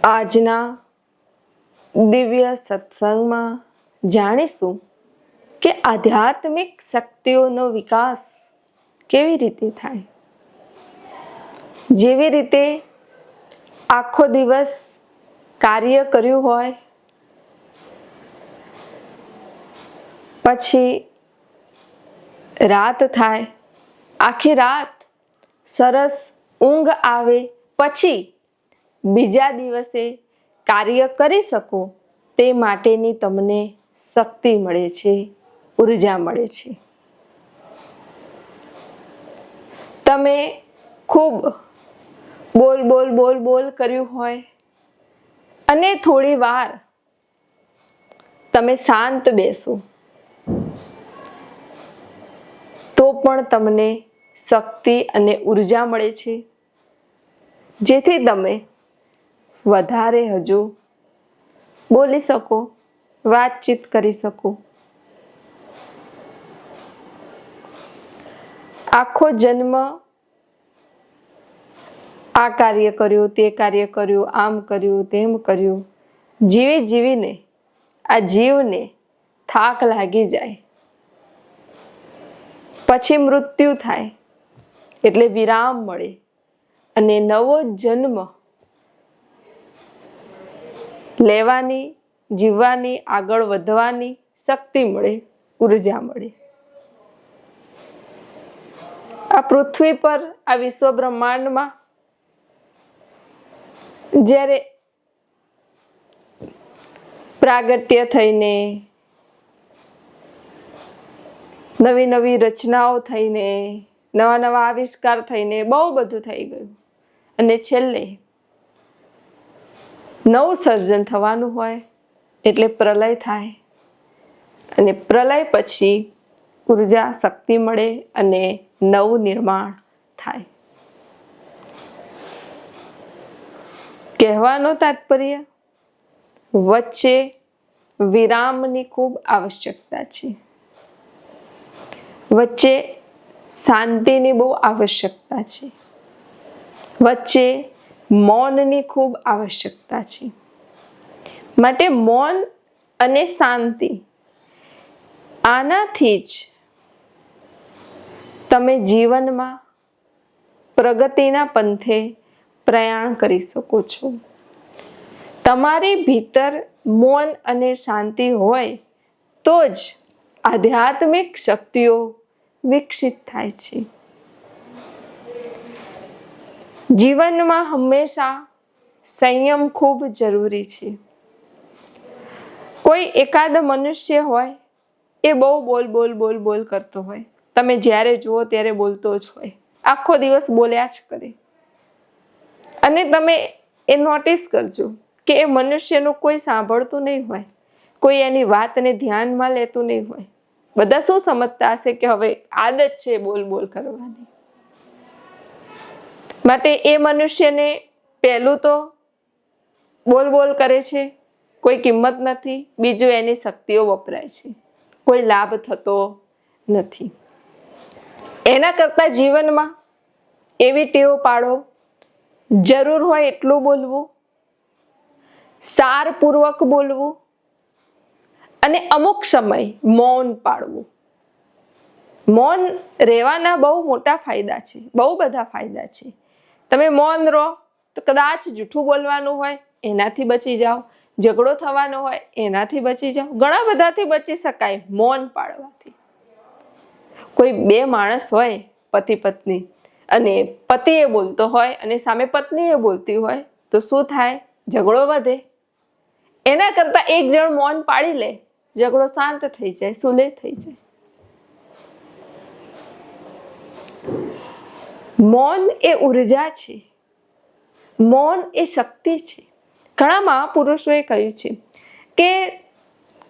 આજના દિવ્ય સત્સંગમાં જાણીશું કે આધ્યાત્મિક શક્તિઓનો વિકાસ કેવી રીતે થાય. જેવી રીતે આખો દિવસ કાર્ય કર્યું હોય, પછી રાત થાય, આખી રાત સરસ ઊંઘ આવે, પછી બીજા દિવસે કાર્ય કરી શકો તે માટેની તમને શક્તિ મળે છે, ઉર્જા મળે છે. તમે ખૂબ બોલ બોલ બોલ બોલ કર્યું હોય અને થોડી વાર તમે શાંત બેસો તો પણ તમને શક્તિ અને ઉર્જા મળે છે, જેથી તમે વધારે હજુ બોલી શકો, વાતચીત કરી શકો. આખો જન્મ આ કાર્ય કર્યું, તે કાર્ય કર્યું, આમ કર્યું, તેમ કર્યું, જીવી જીવીને આ જીવને થાક લાગી જાય. પછી મૃત્યુ થાય એટલે વિરામ મળે અને નવો જન્મ લેવાની, જીવવાની, આગળ વધવાની શક્તિ મળે, ઉર્જા મળે. આ પૃથ્વી પર, આ વિશ્વ બ્રહ્માંડમાં જ્યારે પ્રાગટ્ય થઈને, નવી નવી રચનાઓ થઈને, નવા નવા આવિષ્કાર થઈને બહુ બધું થઈ ગયું અને છેલ્લે નવું સર્જન થવાનું હોય એટલે પ્રલય થાય અને પ્રલય પછી ઉર્જા, શક્તિ મળે અને નવું નિર્માણ થાય. કહેવાનો તાત્પર્ય, વચ્ચે વિરામની ખૂબ આવશ્યકતા છે, વચ્ચે શાંતિની બહુ આવશ્યકતા છે, વચ્ચે મૌનની ખૂબ આવશ્યકતા છે. માટે મૌન અને શાંતિ, આનાથી જ તમે જીવનમાં પ્રગતિના પંથે પ્રયાણ કરી શકો છો. તમારી ભીતર મૌન અને શાંતિ હોય તો જ આધ્યાત્મિક શક્તિઓ વિકસિત થાય છે. જીવનમાં હંમેશા સંયમ ખૂબ જરૂરી છે. કોઈ એકાદ મનુષ્ય હોય એ બહુ બોલ બોલ બોલ બોલ કરતો હોય, તમે જ્યારે જુઓ ત્યારે બોલતો જ હોય, આખો દિવસ બોલ્યા જ કરે. અને તમે એ નોટિસ કરજો કે એ મનુષ્યનું કોઈ સાંભળતું નહીં હોય, કોઈ એની વાતને ધ્યાનમાં લેતું નહીં હોય. બધા શું સમજતા હશે કે હવે આદત છે બોલ બોલ કરવાની. માટે એ મનુષ્યને પહેલું તો બોલ બોલ કરે છે, કોઈ કિંમત નથી. બીજું, એની શક્તિઓ વપરાય છે, કોઈ લાભ થતો નથી. એના કરતા જીવનમાં એવી ટેવ પાડો, જરૂર હોય એટલું બોલવું, સારપૂર્વક બોલવું અને અમુક સમય મૌન પાળવું. મૌન રહેવાના બહુ મોટા ફાયદા છે, બહુ બધા ફાયદા છે. તમે મૌન રહો તો કદાચ જૂઠું બોલવાનું હોય એનાથી બચી જાઓ, ઝઘડો થવાનો હોય એનાથી બચી જાઓ, ઘણા બધાથી બચી શકાય મૌન પાળવાથી. કોઈ બે માણસ હોય, પતિ પત્ની, અને પતિએ બોલતો હોય અને સામે પત્નીએ બોલતી હોય તો શું થાય? ઝઘડો વધે. એના કરતા એક જણ મૌન પાળી લે, ઝઘડો શાંત થઈ જાય, સુલેહ થઈ જાય. મૌન એ ઉર્જા છે, મૌન એ શક્તિ છે. ઘણા મહાપુરુષોએ કહ્યું છે કે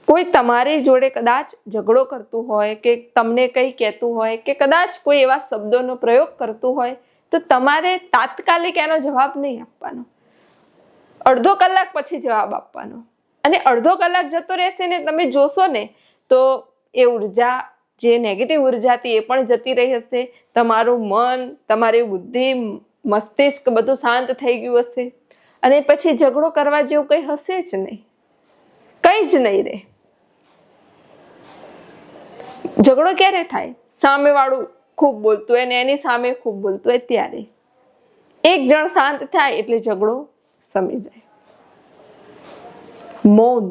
કોઈ તમારી જોડે કદાચ ઝઘડો કરતું હોય કે તમને કંઈ કહેતું હોય કે કદાચ કોઈ એવા શબ્દોનો પ્રયોગ કરતું હોય તો તમારે તાત્કાલિક એનો જવાબ નહીં આપવાનો, અડધો કલાક પછી જવાબ આપવાનો. અને અડધો કલાક જતો રહેશે ને તમે જોશો ને તો એ ઉર્જા, જે નેગેટિવ ઉર્જા હતી એ પણ જતી રહી હશે. તમારું મન, તમારી બુદ્ધિ, મસ્તિષ્ક બધું શાંત થઈ ગયું હશે અને પછી ઝઘડો કરવા જેવું કંઈ હશે જ નહીં, કંઈ જ નહીં રહે. ઝઘડો ક્યારે થાય? સામેવાળું ખૂબ બોલતું હોય ને એની સામે ખૂબ બોલતું હોય ત્યારે. એક જણ શાંત થાય એટલે ઝઘડો સમી જાય. મૌન,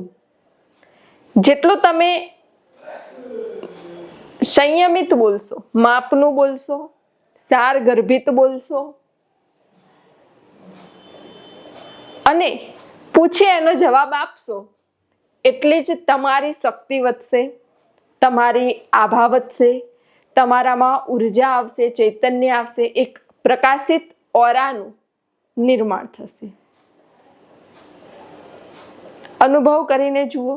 જેટલું તમે સંયમિત બોલશો, માપનું બોલશો, સાર ગર્ભિત બોલશો અને પૂછે એનો જવાબ આપશો, એટલી જ તમારી શક્તિ વધશે, તમારી આભા વધશે, તમારામાં ઉર્જા આવશે, ચૈતન્ય આવશે, એક પ્રકાશિત ઓરાનું નિર્માણ થશે. અનુભવ કરીને જુઓ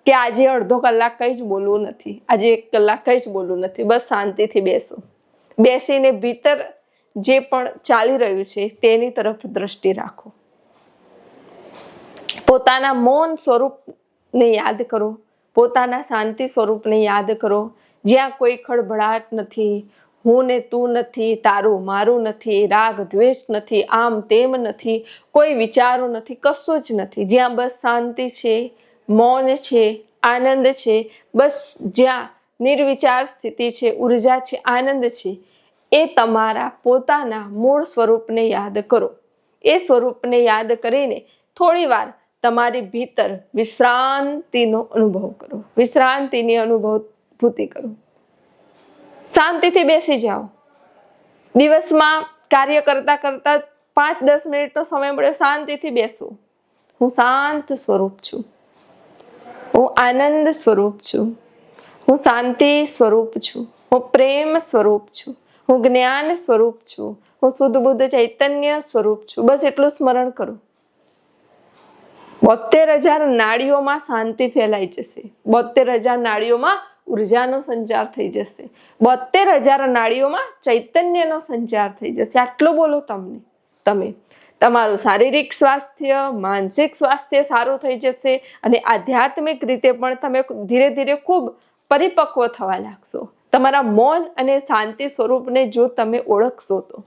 કે આજે અડધો કલાક કંઈ જ બોલવું નથી, આજે 1 કલાક કંઈ જ બોલવું નથી, બસ શાંતિથી બેસો. બેસીને ભીતર જે પણ ચાલી રહ્યું છે તેની તરફ દ્રષ્ટિ રાખો. પોતાના મૌન સ્વરૂપને યાદ કરો, પોતાના શાંતિ સ્વરૂપને યાદ કરો, જ્યાં કોઈ ખળભળાટ નથી, હું ને તું નથી, તારું મારું નથી, રાગ દ્વેષ નથી, આમ તેમ નથી, કોઈ વિચારો નથી, કશું જ નથી, જ્યાં બસ શાંતિ છે, મૌન છે, આનંદ છે, બસ જ્યાં નિર્વિચાર સ્થિતિ છે, ઉર્જા છે, આનંદ છે, એ તમારા પોતાના મૂળ સ્વરૂપને યાદ કરો. એ સ્વરૂપને યાદ કરીને થોડી વાર તમારી ભીતર વિશ્રાંતિનો અનુભવ કરો, વિશ્રાંતિની અનુભૂતિ કરો. શાંતિથી બેસી જાઓ. દિવસમાં કાર્ય કરતા કરતા 5-10 મિનિટનો સમય મળ્યો, શાંતિથી બેસો. હું શાંત સ્વરૂપ છું, હું આનંદ સ્વરૂપ છું, હું શાંતિ સ્વરૂપ છું, હું પ્રેમ સ્વરૂપ છું, હું જ્ઞાન સ્વરૂપ છું, હું શુદ્ધ બુદ્ધ ચૈતન્ય સ્વરૂપ છું. બસ એટલું સ્મરણ કરો. 72,000 નાડીઓમાં શાંતિ ફેલાઈ જશે, 72,000 નાડીઓમાં ઉર્જાનો સંચાર થઈ જશે, 72,000 નાડીઓમાં ચૈતન્યનો સંચાર થઈ જશે. આટલું બોલો તમે તમારું શારીરિક સ્વાસ્થ્ય, માનસિક સ્વાસ્થ્ય સારું થઈ જશે અને આધ્યાત્મિક રીતે પણ તમે ધીરે ધીરે ખૂબ પરિપક્વ થવા લાગશો. તમારા મૌન અને શાંતિ સ્વરૂપને જો તમે ઓળખશો તો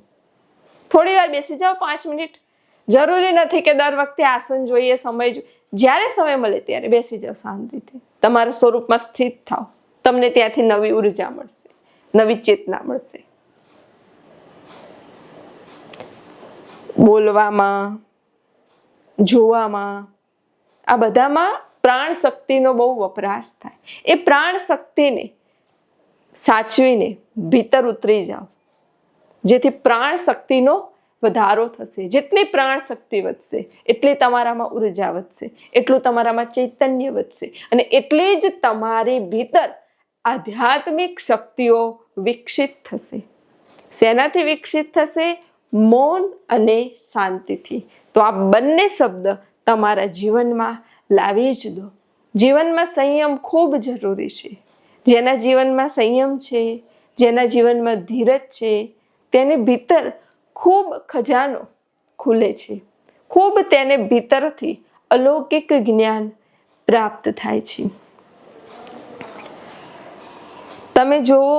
થોડી વાર બેસી જાઓ, 5 મિનિટ. જરૂરી નથી કે દર વખતે આસન જોઈએ, સમય જોઈએ. જ્યારે સમય મળે ત્યારે બેસી જાઓ શાંતિથી. તમારા સ્વરૂપમાં સ્થિત થાઓ. તમને ત્યાંથી નવી ઉર્જા મળશે, નવી ચેતના મળશે. બોલવામાં, જોવામાં, આ બધામાં પ્રાણ શક્તિનો બહુ વપરાશ થાય. એ પ્રાણ શક્તિને સાચવીને ભીતર ઉતરી જાઓ, જેથી પ્રાણ શક્તિનો વધારો થશે. જેટલી પ્રાણ શક્તિ વધશે એટલી તમારામાં ઉર્જા વધશે, એટલું તમારામાં ચૈતન્ય વધશે અને એટલી જ તમારી ભીતર આધ્યાત્મિક શક્તિઓ વિકસિત થશે. શેનાથી વિકસિત થશે? મૌન અને શાંતિથી. તો આ બંને શબ્દ તમારા જીવનમાં લાવી જ દો. જીવનમાં સંયમ ખૂબ જરૂરી છે. જેના જીવનમાં સંયમ છે, જેના જીવનમાં ધીરજ છે, તેને ભીતર ખૂબ ખજાનો ખુલે છે, ખૂબ તેને ભીતરથી અલૌકિક જ્ઞાન પ્રાપ્ત થાય છે. તમે જુઓ,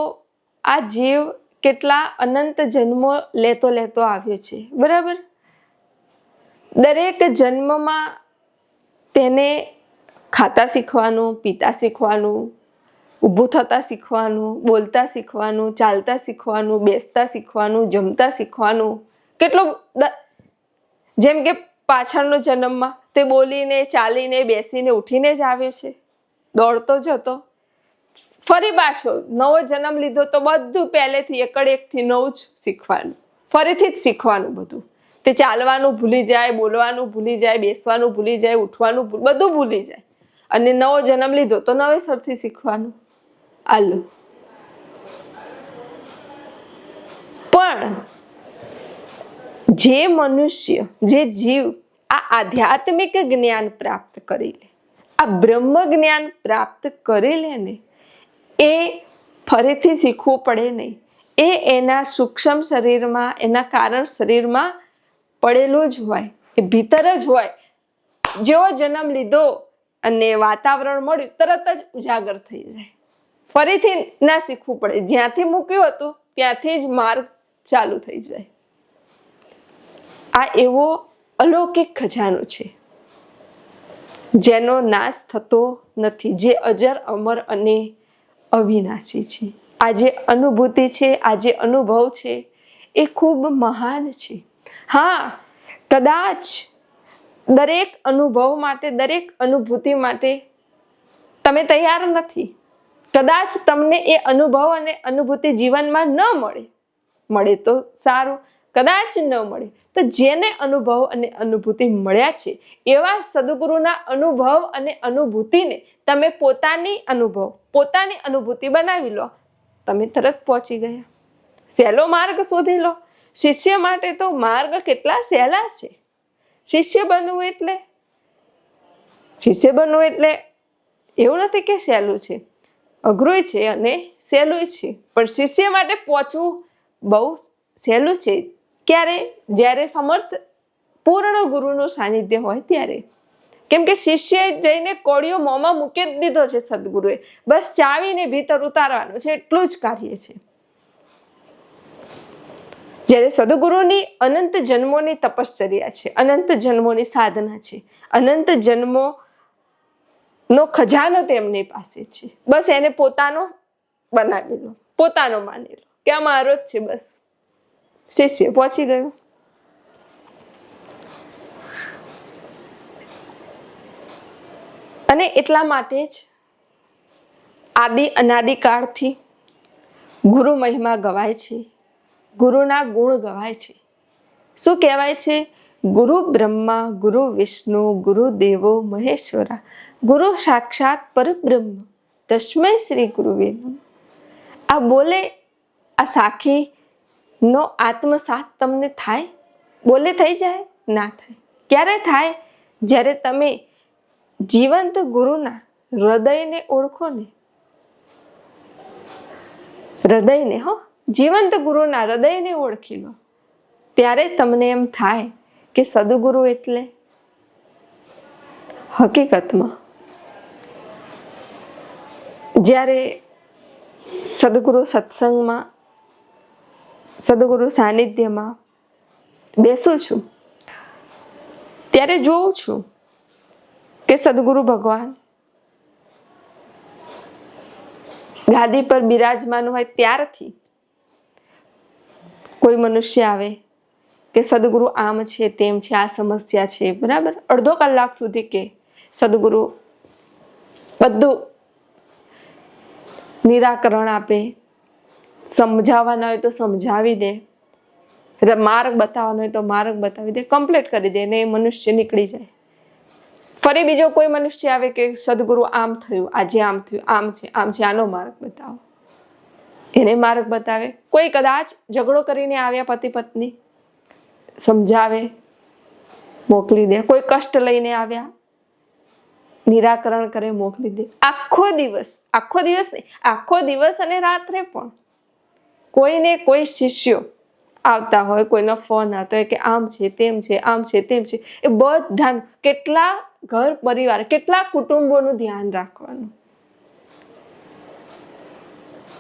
આ જીવ કેટલા અનંત જન્મો લેતો આવ્યો છે, બરાબર? દરેક જન્મમાં તેને ખાતા શીખવાનું, પીતા શીખવાનું, ઊભું થતા શીખવાનું, બોલતા શીખવાનું, ચાલતા શીખવાનું, બેસતા શીખવાનું, જમતા શીખવાનું. કેટલું જેમ કે પાછળનો જન્મમાં તે બોલીને, ચાલીને, બેસીને, ઉઠીને જ આવે છે, દોડતો જતો. ફરી પાછો નવો જન્મ લીધો તો બધું પહેલેથી એકથી નવું જ શીખવાનું, ફરીથી જ શીખવાનું બધું. તે ચાલવાનું ભૂલી જાય, બોલવાનું ભૂલી જાય, બેસવાનું ભૂલી જાય, ઉઠવાનું બધું ભૂલી જાય. અને નવો જન્મ લીધો તો નવેસરથી શીખવાનું. આલું પણ જે મનુષ્ય, જે જીવ આ આધ્યાત્મિક જ્ઞાન પ્રાપ્ત કરી લે, આ બ્રહ્મ જ્ઞાન પ્રાપ્ત કરી લે ને, એ ફરીથી શીખવું પડે નહીં. એ એના સૂક્ષ્મ શરીરમાં, એના કારણ શરીરમાં પડેલું જ હોય, એ ભીતર જ હોય. જેવો જન્મ લીધો અને વાતાવરણ મળ્યું, તરત જ ઉજાગર થઈ જાય. ફરીથી ના શીખવું પડે, જ્યાંથી મૂક્યું હતું ત્યાંથી જ માર્ગ ચાલુ થઈ જાય. આ એવો અલૌકિક ખજાનો છે, જેનો નાશ થતો નથી, જે અજર અમર અને અવિનાશી છે. આ જે અનુભૂતિ છે, આ જે અનુભવ છે, એ ખૂબ મહાન છે. હા, કદાચ દરેક અનુભવ માટે, દરેક અનુભૂતિ માટે તમે તૈયાર નથી. કદાચ તમને એ અનુભવ અને અનુભૂતિ જીવનમાં ન મળે. મળે તો સારું, કદાચ ન મળે તો જેને અનુભવ અને અનુભૂતિ મળ્યા છે એવા સદગુરુના અનુભવ અને અનુભૂતિને તમે પોતાની અનુભૂતિ બનાવી લો, તમે તરત પહોંચી ગયા. સહેલો માર્ગ શોધી લો. શિષ્ય માટે તો માર્ગ કેટલા સહેલા છે. શિષ્ય બનવું એટલે એવું નથી કે સહેલું છે, અઘરું છે અને સહેલું છે. પણ શિષ્ય માટે પહોંચવું બહુ સહેલું છે. ક્યારે? જ્યારે સમર્થ પૂર્ણ ગુરુનું સાનિધ્ય હોય ત્યારે. કેમ કે શિષ્યએ જઈને કોળિયો મોંમાં મૂકી જ દીધો છે સદગુરુએ. બસ ચાવીને ભીતર ઉતારવાનું છે, એટલું જ કાર્ય છે. જ્યારે સદગુરુની અનંત જન્મોની તપશ્ચર્યા છે, અનંત જન્મોની સાધના છે, અનંત જન્મોનો ખજાનો તેમની પાસે છે. બસ એને પોતાનો બનાવી લો, પોતાનો માની લો કે આ મારો જ છે. બસ શિષ્ય પહોંચી ગયો. અને એટલા માટે જ આદિ અનાદિકાળથી ગુરુ મહિમા ગવાય છે, ગુરુના ગુણ ગવાય છે. શું કહેવાય છે? ગુરુ બ્રહ્મા, ગુરુ વિષ્ણુ, ગુરુ દેવો મહેશ્વરા, ગુરુ સાક્ષાત પરબ્રહ્મ, તસ્મૈ શ્રી ગુરુવે નમઃ. આ બોલે, આ સાખીનો આત્મસાત તમને થાય? બોલે થઈ જાય? ના થાય. ક્યારે થાય? જ્યારે તમે જીવંત ગુરુના હૃદયને ઓળખો ને. હૃદયને, જીવંત ગુરુના હૃદયને ઓળખી લો, ત્યારે તમને એમ થાય કે સદગુરુ એટલે હકીકતમાં જ્યારે સદગુરુ સત્સંગમાં, સદગુરુ સાનિધ્યમાં બેસું છું ત્યારે જોઉં છું કે સદગુરુ ભગવાન ગાદી પર બિરાજમાન હોય ત્યારથી કોઈ મનુષ્ય આવે કે સદગુરુ આમ છે, તેમ છે, આ સમસ્યા છે, બરાબર, અડધો કલાક સુધી કે સદગુરુ બધું નિરાકરણ આપે, સમજાવવાના હોય તો સમજાવી દે, માર્ગ બતાવવાનો હોય તો માર્ગ બતાવી દે, કમ્પ્લીટ કરી દે ને એ મનુષ્ય નીકળી જાય. ફરી બીજો કોઈ મનુષ્ય આવે કે સદગુરુ આમ થયું, આજે આમ થયું, આમ છે, આનો માર્ગ બતાવો, એને માર્ગ બતાવે. કોઈ કદાચ ઝઘડો કરીને આવ્યા પતિ પત્ની, સમજાવે, મોકલી દે. કોઈ કષ્ટ લઈને આવ્યા, નિરાકરણ કરે, મોકલી દે. આખો દિવસ નહીં, આખો દિવસ અને રાત્રે પણ કોઈને કોઈ શિષ્યો આવતા હોય, કોઈનો ફોન આવતો હોય કે આમ છે, તેમ છે, આમ છે, તેમ છે, એ બધા કેટલા ઘર પરિવાર, કેટલા કુટુંબોનું ધ્યાન રાખવાનું.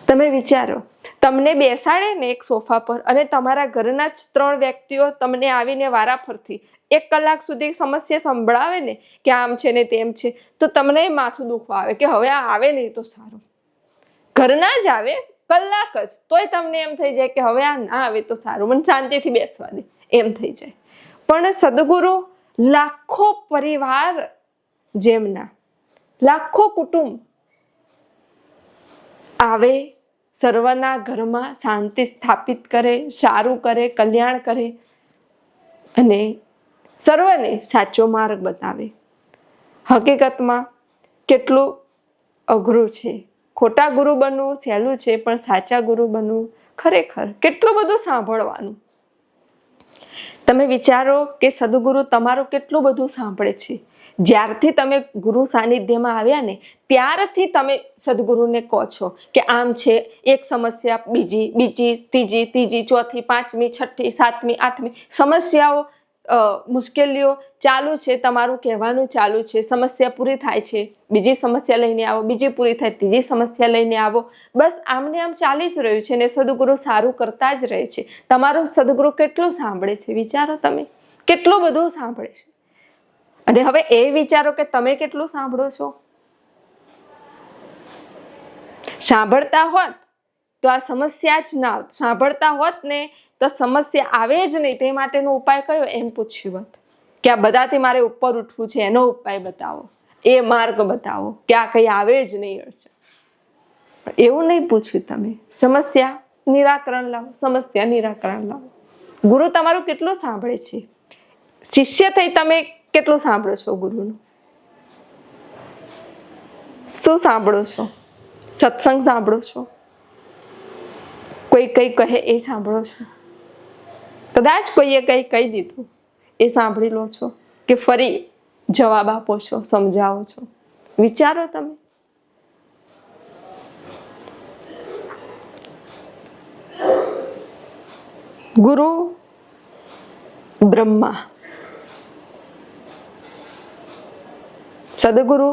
તમે વિચારો, તમને બેસાડે ને એક સોફા પર અને તમારા ઘરના જ 3 વ્યક્તિઓ તમને આવીને વારાફરતી 1 કલાક સુધી સમસ્યા સંભળાવે ને કે આમ છે ને તેમ છે, તો તમને માથું દુખવા આવે કે હવે આ આવે નહીં તો સારું. ઘરના જ આવે કલાક જ, તોય તમને એમ થઈ જાય કે હવે આ ના આવે તો સારું, મને શાંતિથી બેસવા દે, એમ થઈ જાય. પણ સદગુરુ લાખો પરિવાર, જેમના લાખો કુટુંબ આવે, સર્વના ઘરમાં શાંતિ સ્થાપિત કરે, સારું કરે, કલ્યાણ કરે અને સર્વને સાચો માર્ગ બતાવે. હકીકતમાં કેટલું અઘરું છે. ખોટા ગુરુ બનવું સહેલું છે, પણ સાચા ગુરુ બનવું ખરેખર કેટલું બધું સાંભળવાનું. તમે વિચારો કે સદગુરુ તમારું કેટલું બધું સાંભળે છે. જ્યારથી તમે ગુરુ સાનિધ્યમાં આવ્યા ને ત્યારથી તમે સદગુરુને કહો છો કે આમ છે, એક સમસ્યા, બીજી, ત્રીજી, ચોથી, 5મી, 6ઠી, 7મી, 8મી સમસ્યાઓ, મુશ્કેલીઓ ચાલુ છે. તમારું કહેવાનું ચાલુ છે. સમસ્યા પૂરી થાય છે, બીજી સમસ્યા લઈને આવો, બીજી પૂરી થાય, ત્રીજી સમસ્યા લઈને આવો. બસ આમને આમ ચાલી જ રહ્યું છે ને સદગુરુ સારું કરતા જ રહે છે. તમારું સદગુરુ કેટલું સાંભળે છે વિચારો તમે. કેટલું બધું સાંભળે છે. અને હવે એ વિચારો કે તમે કેટલું સાંભળો છો. સાંભળતા હોત તો આ સમસ્યા જ ના હોત. સાંભળતા હોત ને તો સમસ્યા આવે જ નહીં. તે માટેનો ઉપાય કયો એમ પૂછ્યું હોત કે આ બધાથી મારે ઉપર ઉઠવું છે, એનો ઉપાય બતાવો, એ માર્ગ બતાવો કે આ કઈ આવે જ નહીં અડચણ. એવું નહીં પૂછ્યું તમે. સમસ્યા નિરાકરણ લાવો, સમસ્યા નિરાકરણ લાવો. ગુરુ તમારું કેટલું સાંભળે છે. શિષ્ય થઈ તમે કેટલું સાંભળો છો ગુરુનું? શું સાંભળો છો? સત્સંગ સાંભળો છો? કોઈ કઈ કહે એ સાંભળો છો? કદાચ કોઈએ કઈ કહી દીધું એ સાંભળી લો છો કે ફરી જવાબ આપો છો, સમજાવો છો? વિચારો તમે. ગુરુ બ્રહ્મા, સદગુરુ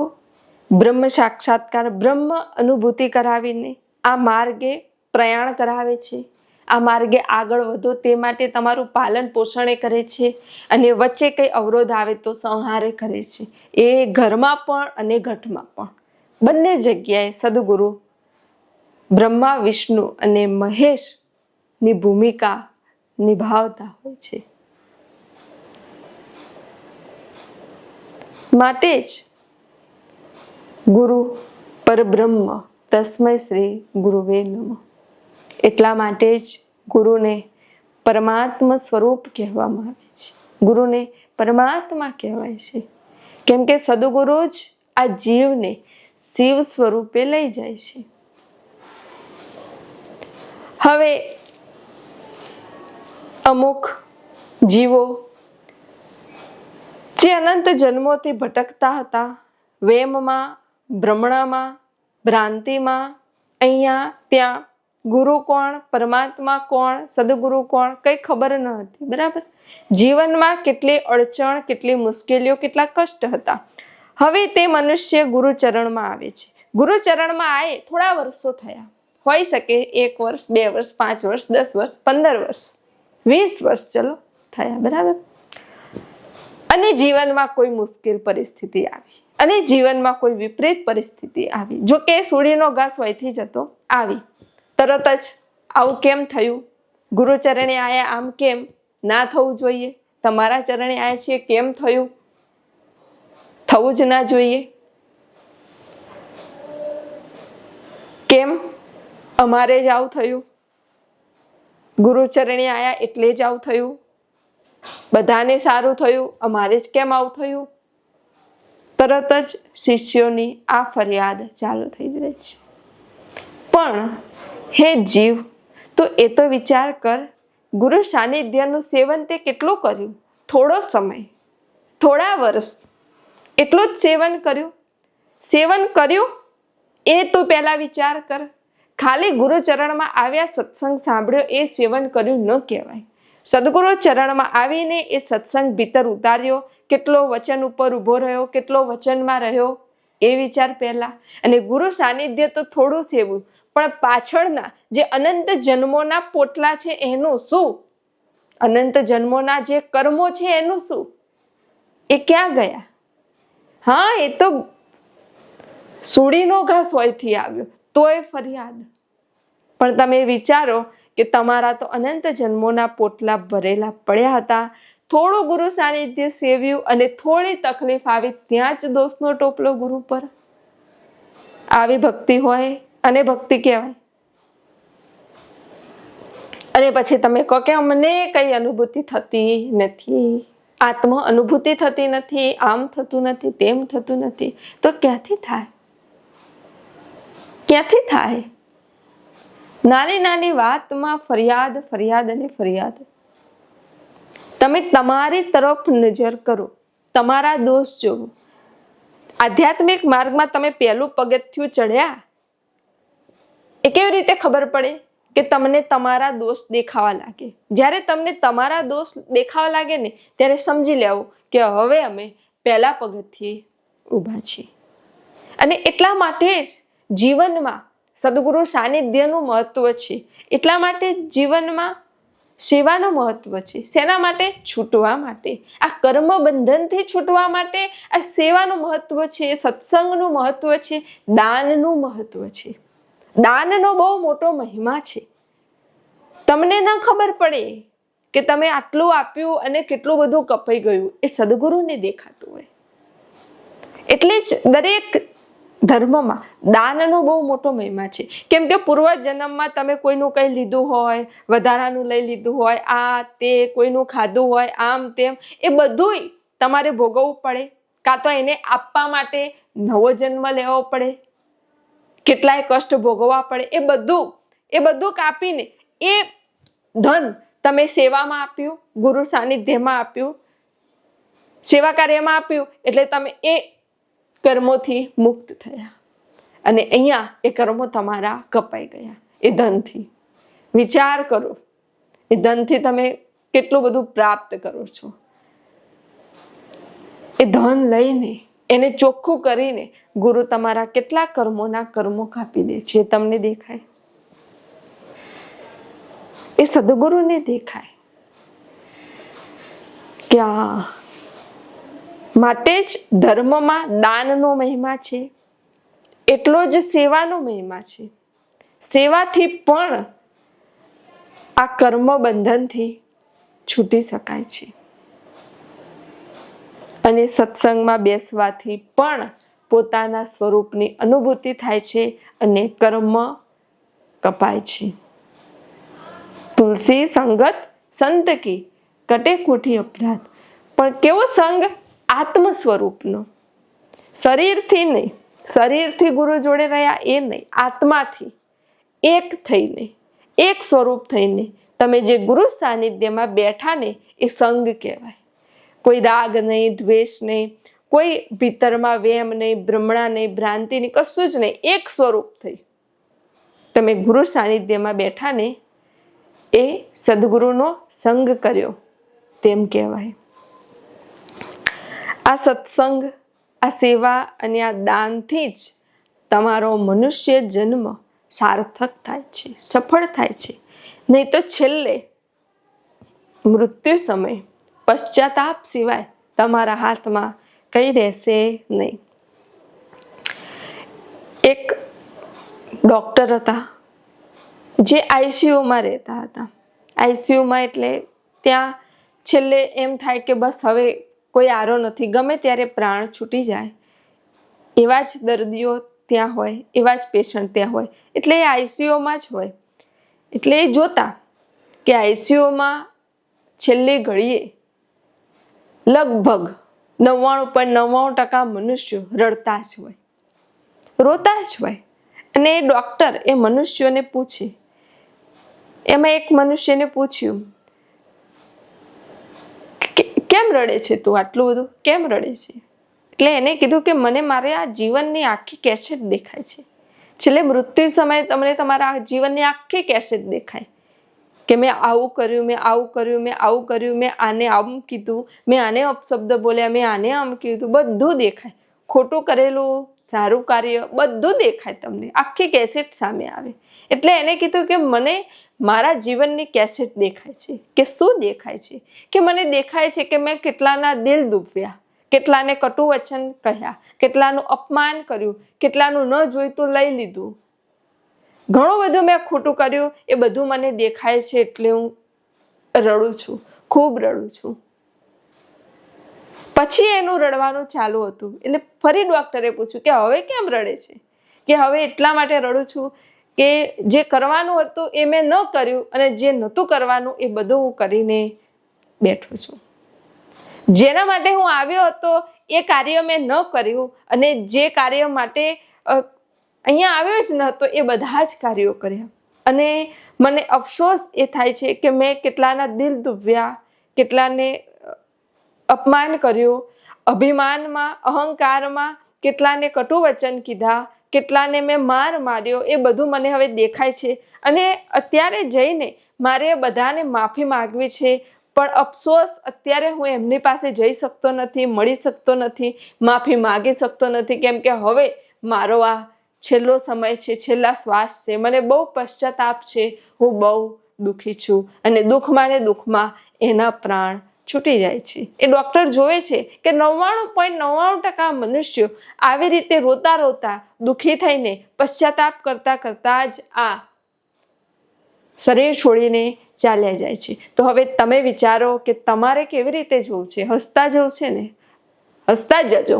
બ્રહ્મ સાક્ષાત્કાર, બ્રહ્મ અનુભૂતિ કરાવીને આ માર્ગે પ્રયાણ કરાવે છે. આ માર્ગે આગળ વધો તે માટે તમારું પાલન પોષણ કરે છે. અને વચ્ચે કઈ અવરોધ આવે તો સંહારે કરે છે. એ ઘરમાં પણ અને ઘટમાં પણ, બંને જગ્યાએ સદગુરુ બ્રહ્મા, વિષ્ણુ અને મહેશની ભૂમિકા નિભાવતા હોય છે. માટે જ ગુરુ પરબ્રહ્મ તસ્મૈ શ્રી ગુરુવે નમઃ. એટલા માટે જ ગુરુને પરમાત્મા સ્વરૂપ કહેવામાં આવે છે. ગુરુને પરમાત્મા કહેવાય છે. કેમ કે સદગુરુ જ આ જીવને શિવ સ્વરૂપે લઈ જાય છે. હવે અમુક જીવો જે અનંત જન્મોથી ભટકતા હતા, વેમમાં, ભ્રમણામાં, ભ્રાંતિમાં, અહીંયા ત્યાં, ગુરુ કોણ, પરમાત્મા કોણ, સદગુરુ કોણ, કઈ ખબર ન હતી. બરાબર. જીવનમાં કેટલી અડચણ, કેટલી મુશ્કેલીઓ, કેટલા કષ્ટ હતા. હવે તે મનુષ્ય ગુરુચરણમાં આવે છે. ગુરુચરણમાં આવે થોડા વર્ષો થયા, હોઈ શકે 1 વર્ષ, 2 વર્ષ, 5 વર્ષ, 10 વર્ષ, 15 વર્ષ, 20 વર્ષ ચલો થયા. બરાબર. અને જીવનમાં કોઈ મુશ્કેલ પરિસ્થિતિ આવી, અને જીવનમાં કોઈ વિપરીત પરિસ્થિતિ આવી. જો કે સૂડીનો ઘાસ હોયથી જતો આવી. તરત જ આવું કેમ થયું? ગુરુ ચરણે આયા, આમ કેમ ના થવું જોઈએ? તમારા ચરણે આયા છીએ, કેમ થયું? થવું જ ના જોઈએ. કેમ અમારે જ આવું થયું? ગુરુ ચરણે આયા એટલે જ આવું થયું? બધાને સારું થયું, અમારે જ કેમ આવું થયું? તરત જ શિષ્યોની આ ફરિયાદ ચાલુ થઈ જાય છે. પણ હે જીવ, તો એ તો વિચાર કર, ગુરુ સાનિધ્યનું સેવન તે કેટલું કર્યું? થોડો સમય, થોડા વર્ષ, એટલું જ સેવન કર્યું. સેવન કર્યું એ તું પહેલા વિચાર કર. ખાલી ગુરુ ચરણમાં આવ્યા, સત્સંગ સાંભળ્યો, એ સેવન કર્યું ન કહેવાય. સદગુરુ ચરણમાં આવીને એ સત્સંગ ભીતર ઉતાર્યો, કેટલો વચન ઉપર ઉભો રહ્યો, કેટલો વચનમાં રહ્યો, એ વિચાર પહેલા. અને ગુરુ સાનિધ્ય તો થોડું સેવું, પણ પાછળના જે અનંત જન્મોના પોટલા છે એનું શું? અનંત જન્મોના જે કર્મો છે એનું શું? એ ક્યાં ગયા? હા, એ તો સૂડીનો ઘાસ હોયથી આવ્યો, તોય ફરિયાદ. પણ તમે વિચારો કે તમારા તો અનંત જન્મોના પોટલા ભરેલા પડ્યા હતા. થોડું ગુરુ સાનિધ્ય સેવ્યું અને થોડી તકલીફ આવી, ત્યાં જ દોષનો ટોપલો ગુરુ પર. આવી ભક્તિ હોય અને ભક્તિ કહેવાય. અને પછી તમે કહો કે અમને કઈ અનુભૂતિ થતી નથી, આત્મ અનુભૂતિ થતી નથી, આમ થતું નથી, તેમ થતું નથી. તો ક્યાંથી થાય? ક્યાંથી થાય? નાની નાની વાતમાં ફરિયાદ, ફરિયાદ અને ફરિયાદ. તમે તમારી તરફ નજર કરો, તમારા દોષ જોવો. આધ્યાત્મિક માર્ગમાં તમે પહેલું પગથિયું ચડ્યા, એ કેવી રીતે ખબર પડે કે તમને તમારા દોષ દેખાવા લાગે? જ્યારે તમને તમારા દોષ દેખાવા લાગે ને, ત્યારે સમજી લેવું કે હવે અમે પહેલા પગથિયે ઊભા છીએ. અને એટલા માટે જ જીવનમાં સદગુરુ સાનિધ્યનું મહત્વ છે. એટલા માટે જીવનમાં સેવાનું મહત્વ છે. શેના માટે? છૂટવા માટે. આ કર્મ બંધનથી છૂટવા માટે આ સેવાનું મહત્વ છે, સત્સંગનું મહત્વ છે, દાનનું મહત્વ છે. દાનનો બહુ મોટો મહિમા છે. તમને ન ખબર પડે કે તમે આટલું આપ્યું અને કેટલું બધું કપાઈ ગયું, એ સદગુરુને દેખાતું હોય. એટલે જ દરેક ધર્મમાં દાનનો બહુ મોટો મહિમા છે. કેમ કે પૂર્વ જન્મમાં તમે કોઈનું કંઈ લીધું હોય, વધારાનું લઈ લીધું હોય, આ તે કોઈનું ખાધું હોય, આમ તેમ, એ બધું તમારે ભોગવવું પડે. કાં તો એને આપવા માટે નવો જન્મ લેવો પડે, કેટલાય કષ્ટ ભોગવવા પડે. એ બધું કાપીને એ ધન તમે સેવામાં આપ્યું, ગુરુ સાનિધ્યમાં આપ્યું, સેવા કાર્યમાં આપ્યું, એટલે તમે એ કર્મોથી મુક્ત થયા. અને અહીંયા એ કર્મો તમારા કપાઈ ગયા એ ધનથી. વિચાર કરો, એ ધનથી તમે કેટલું બધું પ્રાપ્ત કરો છો. એ ધન લઈને એને ચોખ્ખું કરીને ગુરુ તમારા કેટલા કર્મો કાપી દે છે, તમને દેખાય? એ સદગુરુને દેખાય. ક્યાં માટે જ ધર્મમાં દાનનો મહિમા છે, એટલો જ સેવાનો મહિમા છે. સેવાથી પણ આ કર્મ બંધનથી છૂટી શકાય છે. અને સત્સંગમાં બેસવાથી પણ પોતાના સ્વરૂપની અનુભૂતિ થાય છે અને કર્મ કપાય છે. તુલસી સંગત સંત કી કટે કોટી અપરાધ. પણ કેવો સંગ? આત્મ સ્વરૂપનો. શરીરથી નહીં, શરીરથી ગુરુ જોડે રહ્યા એ નહીં, આત્માથી એક થઈને, એક સ્વરૂપ થઈને તમે જે ગુરુ સાનિધ્યમાં બેઠા ને, એ સંગ કહેવાય. કોઈ રાગ નહીં, દ્વેષ નહીં, કોઈ ભીતરમાં વેમ નહીં, ભ્રમણા નહીં, ભ્રાંતિ નહીં, કશું જ નહીં. એક સ્વરૂપ થઈ તમે ગુરુ સાનિધ્યમાં બેઠા ને, એ સદગુરુનો સંગ કર્યો તેમ કહેવાય. આ સત્સંગ, આ સેવા અને આ દાનથી જ તમારો મનુષ્ય જન્મ સાર્થક થાય છે, સફળ થાય છે. નહીં તો છેલ્લે મૃત્યુ સમય પશ્ચાતાપ સિવાય તમારા હાથમાં કંઈ રહેશે નહીં. એક ડૉક્ટર હતા જે આઈસીયુમાં રહેતા હતા. આઈસીયુમાં એટલે ત્યાં છેલ્લે એમ થાય કે બસ હવે કોઈ આરો નથી, ગમે ત્યારે પ્રાણ છૂટી જાય, એવા જ દર્દીઓ ત્યાં હોય, એવા જ પેશન્ટ ત્યાં હોય. એટલે એ આઈસીયુમાં જ હોય. એટલે એ જોતા કે આઈસીયુમાં છેલ્લી ઘડીએ લગભગ 99.99% મનુષ્યો રડતા જ હોય, રોતા જ હોય. અને એ ડૉક્ટર એ મનુષ્યોને પૂછે, એમાં એક મનુષ્યને પૂછ્યું, કેમ રડે છે તું? આટલું બધું કેમ રડે છે? એટલે એને કીધું કે મને મારે આ જીવનની આખી કેસેટ દેખાય છે. છેલ્લે મૃત્યુ સમયે તમને તમારા આ જીવનની આખી કેસેટ દેખાય કે મેં આવું કર્યું, મેં આવું કર્યું, મેં આવું કર્યું, મેં આને આમ કીધું, મેં આને અપશબ્દ બોલ્યા, મેં આને આમ કીધું. બધું દેખાય, ખોટું કરેલું, સારું કાર્ય, બધું દેખાય તમને, આખી કેસેટ સામે આવે. એટલે એને કીધું કે મને મારા જીવનની કેસેટ દેખાય છે. કે શું દેખાય છે? કે મને દેખાય છે કે મેં કેટલાના દિલ દુભવ્યા, કેટલાને કટુ વચન કહ્યા, કેટલાનું અપમાન કર્યું, કેટલાનું ન જોઈતું લઈ લીધું, ઘણું બધું મેં ખોટું કર્યું. એ બધું મને દેખાય છે, એટલે હું રડું છું, ખૂબ રડું છું. પછી એનું રડવાનું ચાલુ હતું. એટલે ફરી ડૉક્ટરે પૂછ્યું કે હવે કેમ રડે છે? કે હવે એટલા માટે રડું છું કે જે કરવાનું હતું એ મેં ન કર્યું, અને જે નહોતું કરવાનું એ બધું હું કરીને બેઠો છું. જેના માટે હું આવ્યો હતો એ કાર્ય મેં ન કર્યું, અને જે કાર્ય માટે અહીંયા આવ્યો જ નહોતો એ બધા જ કાર્યો કર્યા. અને મને અફસોસ એ થાય છે કે મેં કેટલાના દિલ દુભવ્યા, કેટલાને અપમાન કર્યું, અભિમાનમાં, અહંકારમાં કેટલાને કટુ વચન કીધા, કેટલાને મેં માર માર્યો. એ બધું મને હવે દેખાય છે. અને અત્યારે જઈને મારે બધાને માફી માગવી છે. પણ અફસોસ અત્યારે હું એમની પાસે જઈ શકતો નથી, મળી શકતો નથી, માફી માગી શકતો નથી. કેમ કે હવે મારો આ છેલ્લો સમય છે, છેલ્લા શ્વાસ છે. મને બહુ પશ્ચાતાપ છે, હું બહુ દુઃખી છું, અને દુઃખમાં ને દુઃખમાં એના પ્રાણ છૂટી જાય છે. એ ડૉક્ટર જોવે છે કે 99.99% મનુષ્યો આવી રીતે રોતા રોતા દુઃખી થઈને પશ્ચાતાપ કરતા કરતા જ આ શરીર છોડીને ચાલ્યા જાય છે. તો હવે તમે વિચારો કે તમારે કેવી રીતે જવું છે? હસતા જવું છે ને? હસતા જજો.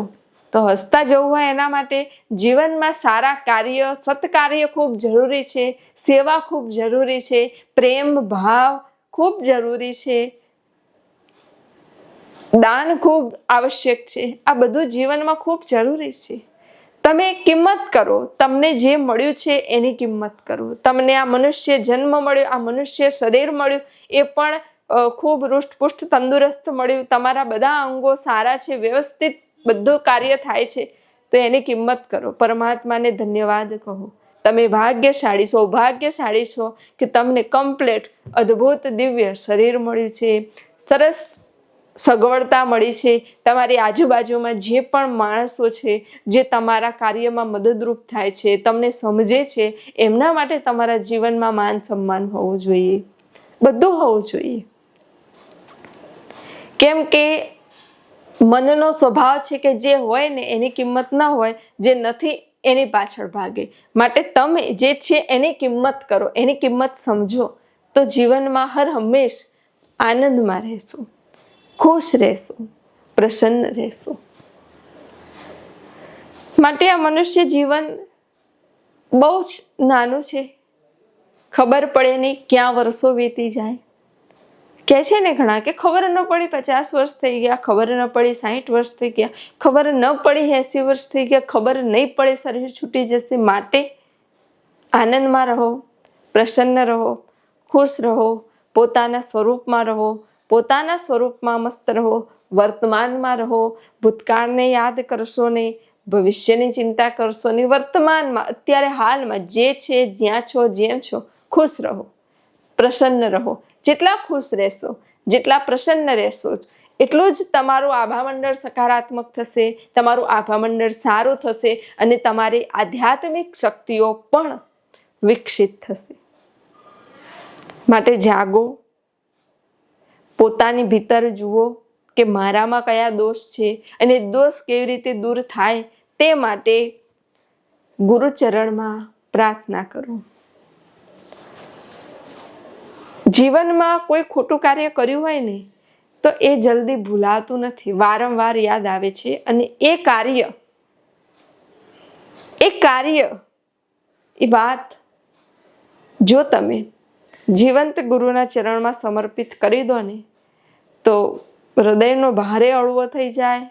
તો હસતા જવું હોય એના માટે જીવનમાં સારા કાર્ય, સત્કાર્ય ખૂબ જરૂરી છે, સેવા ખૂબ જરૂરી છે, પ્રેમ ભાવ ખૂબ જરૂરી છે, દાન ખૂબ આવશ્યક છે. આ બધું જીવનમાં ખૂબ જરૂરી છે. તમે કિંમત કરો, તમને જે મળ્યું છે એની કિંમત કરો. તમને આ મનુષ્ય જન્મ મળ્યો, આ મનુષ્ય શરીર મળ્યું, એ પણ ખૂબ હૃષ્ટપુષ્ટ તંદુરસ્ત મળ્યું, તમારા બધા અંગો સારા છે, વ્યવસ્થિત બધું કાર્ય થાય છે, તો એની કિંમત કરો. પરમાત્માને ધન્યવાદ કહો. તમે ભાગ્યશાળી, સૌભાગ્યશાળી છો કે તમને કમ્પ્લેટ અદ્ભુત દિવ્ય શરીર મળ્યું છે, સરસ સગવડતા મળી છે. તમારી આજુબાજુમાં જે પણ માણસો છે, જે તમારા કાર્યમાં મદદરૂપ થાય છે, તમને સમજે છે, એમના માટે તમારા જીવનમાં માન સન્માન હોવું જોઈએ, બધું હોવું જોઈએ. કેમ કે મનનો સ્વભાવ છે કે જે હોય ને એની કિંમત ન હોય, જે નથી એની પાછળ ભાગે. માટે તમે જે છે એની કિંમત કરો, એની કિંમત સમજો, તો જીવનમાં હર હંમેશ આનંદમાં રહેશો, ખુશ રહેશો, પ્રસન્ન રહેશો. માટે આ મનુષ્ય જીવન બહુ જ નાનું છે, ખબર પડે નહીં ક્યાં વર્ષો વીતી જાય. કહે છે ને ઘણા કે ખબર ન પડી 50 વર્ષ થઈ ગયા, ખબર ન પડી 60 વર્ષ થઈ ગયા, ખબર ન પડી 80 વર્ષ થઈ ગયા, ખબર નહીં પડે શરીર છૂટી જશે. માટે આનંદમાં રહો, પ્રસન્ન રહો, ખુશ રહો, પોતાના સ્વરૂપમાં રહો, પોતાના સ્વરૂપમાં મસ્ત રહો, વર્તમાનમાં રહો. ભૂતકાળને યાદ કરશો નહીં, ભવિષ્યની ચિંતા કરશો નહીં. વર્તમાનમાં અત્યારે હાલમાં જે છે, જ્યાં છો, જેમ છો, ખુશ રહો, પ્રસન્ન રહો. જેટલા ખુશ રહેશો, જેટલા પ્રસન્ન રહેશો, એટલું જ તમારું આભામંડળ સકારાત્મક થશે, તમારું આભામંડળ સારું થશે, અને તમારી આધ્યાત્મિક શક્તિઓ પણ વિકસિત થશે. માટે જાગો, પોતાની ભીતર જુઓ કે મારામાં કયા દોષ છે, અને દોષ કેવી રીતે દૂર થાય તે માટે ગુરુચરણમાં પ્રાર્થના કરો. જીવનમાં કોઈ ખોટું કાર્ય કર્યું હોય ને તો એ જલ્દી ભૂલાતું નથી, વારંવાર યાદ આવે છે. અને એ વાત જો તમે જીવંત ગુરુના ચરણમાં સમર્પિત કરી દો ને, તો હૃદયનો ભારે હળવો થઈ જાય,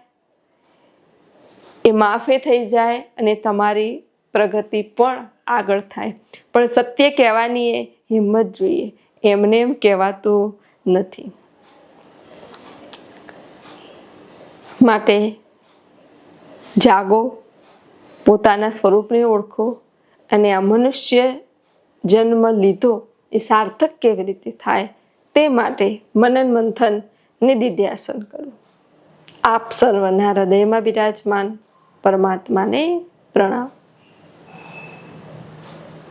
એ માફે થઈ જાય, અને તમારી પ્રગતિ પણ આગળ થાય. પણ સત્ય કહેવાની એ હિંમત જોઈએ, એમને એમ કહેવાતું નથી. માટે જાગો, પોતાના સ્વરૂપને ઓળખો, અને આ મનુષ્ય જન્મ લીધો એ સાર્થક કેવી રીતે થાય તે માટે મનન મંથન નિધિધ્યાસન કરો. આપ સર્વના હૃદયમાં બિરાજમાન પરમાત્માને પ્રણામ.